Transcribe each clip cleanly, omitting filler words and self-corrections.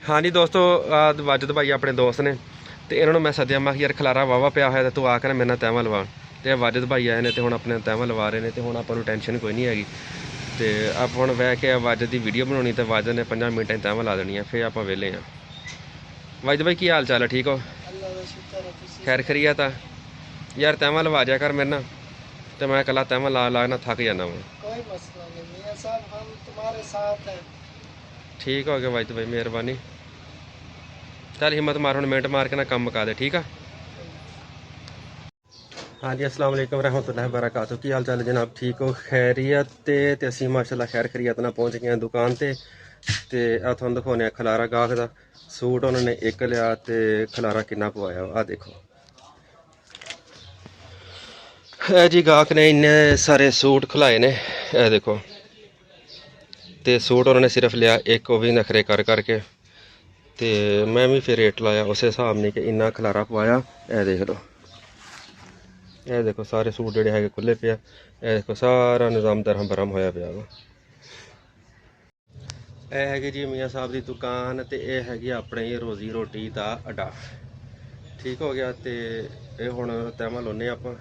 हाँ जी दोस्तों, वाजिद भाई अपने दोस्त ने तो इन्होंने मैं सद्या मैं यार खलारा वाहवा पिया होया तू आकर मेरे नाल तैवां लवा। तो वाजिद भाई आए ने तो हुण अपने तैवां लवा रहे हैं। तो हुण आपां नूं टेंशन कोई नहीं हैगी। तो आप हुण बह के वाजिद की वीडियो बनानी तो वाजिद ने 5 मिनटां तैवां ला देनी, फिर आपां वेले हाँ। वाजिद भाई की हाल चाल है? ठीक हो? खैर खैरियत आ यार? तैवां लवा जा कर मेरे नाल, तो मैं कला तैवां ला ला ना थक जाना मैं। कोई मसला नहीं मियां साहब, हम तुम्हारे साथ हैं। ठीक हो गया वाजिद भाई, मेहरबानी। चल हिम्मत मार, हुण मिनट मार के ना काम मुका दे, ठीक है? हाँ जी, अस्सलाम वालेकुम रहमतुल्लाहि वबरकातुहू। की हाल चाल है जनाब? ठीक हो? खैरियत ते असीं माशाअल्लाह खैर खैरियत नाल पहुँच गए हैं दुकान ते आ तुहानूं दिखाने खलारा गाहक दा। सूट उन्होंने एक लिया ते खलारा किन्ना पवाया आ देखो। है जी, गाहक ने इन्ने सारे सूट खलाए ने, ए देखो। ते सूट उन्होंने सिर्फ लिया एक, वो भी नखरे कर करके। ते मैं भी फिर रेट लाया उस हिसाब ने कि इन्ना खलारा पवाया। ए देख लो, ਇਹ ਦੇਖੋ ਸਾਰੇ ਸੂਟ ਜਿਹੜੇ ਹੈਗੇ ਖੁੱਲੇ ਪਿਆ। ਇਹ ਦੇਖੋ ਸਾਰਾ ਨਿਜ਼ਾਮ ਦਰਹਮ ਬਰਹਮ ਹੋਇਆ ਪਿਆ ਵਾ। ਇਹ ਹੈਗੀ ਜੀ ਮੀਆਂ ਸਾਹਿਬ ਦੀ ਦੁਕਾਨ ਤੇ ਇਹ ਹੈਗੀ ਆਪਣੇ ਰੋਜ਼ੀ ਰੋਟੀ ਦਾ ਅੱਡਾ। ਠੀਕ ਹੋ ਗਿਆ। ਤੇ ਇਹ ਹੁਣ ਤੈਵਾਂ ਲਾਉਂਦੇ ਆਪਾਂ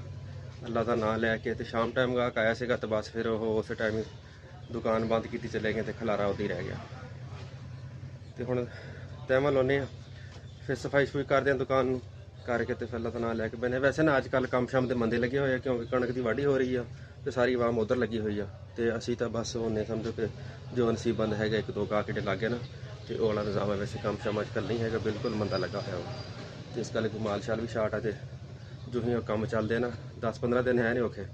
ਅੱਲਾ ਦਾ ਨਾਮ ਲੈ ਕੇ। ਤੇ ਸ਼ਾਮ ਟਾਈਮ ਗਾਹਕ ਆਇਆ ਸੀਗਾ ਤੇ ਬਸ ਫਿਰ ਉਹ ਉਸੇ ਟਾਈਮ ਹੀ ਦੁਕਾਨ ਬੰਦ ਕੀਤੀ ਚਲੇ ਗਏ ਤੇ ਖਲਾਰਾ ਉੱਦਾਂ ਹੀ ਰਹਿ ਗਿਆ। ਤੇ ਹੁਣ ਤੈਵਾਂ ਲਾਉਂਦੇ ਆ, ਫਿਰ ਸਫਾਈ ਸਫੂਈ ਕਰਦੇ ਆ ਦੁਕਾਨ ਨੂੰ करके तो फिर अल्लाह का नाम लैके बने। वैसे ना अजकल काम शाम के मंदे लगे हुए हैं क्योंकि कणक की वाढ़ी हो रही है तो सारी आवाम उधर लगी हुई है। तो असी तो बस होने समझो कि जो नसीबंद है एक दो गाहक जो लागे ना तो वो वाला निज़ाम है। वैसे काम शाम अजकल नहीं है, बिल्कुल मंदा लगा हुआ तो इस गल माल शाल भी शार्ट है। तो जो ही काम चलते ना 10-15 दिन है नहीं औखे,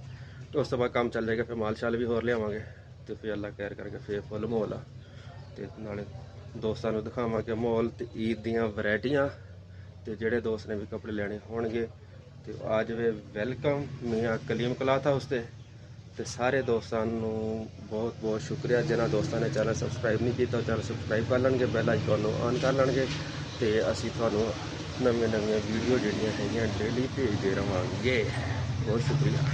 तो उस तो बाद काम चल जाएगा, फिर माल शाल भी होर लियावांगे तो फिर अल्लाह खैर करके फिर फुल माहौल आ। तो नाले दोस्तों को दिखावांगे माहौल ते ईद दियां वैरायटियां। तो जोड़े दोस्त ने भी कपड़े लेने होंगे तो आ जाए, वेलकम मियाँ कलीम क्लॉथ हाउस ते। तो सारे दोस्तों बहुत बहुत शुक्रिया जिन्होंने दोस्तों ने चैनल सबसक्राइब नहीं किया, चैनल सबसक्राइब कर लेंगे, बैल आइकन ऑन कर लेंगे। तो असी थानू नवी वीडियो जोड़ियाँ हैं डेली भेजते रहेंगे। बहुत शुक्रिया।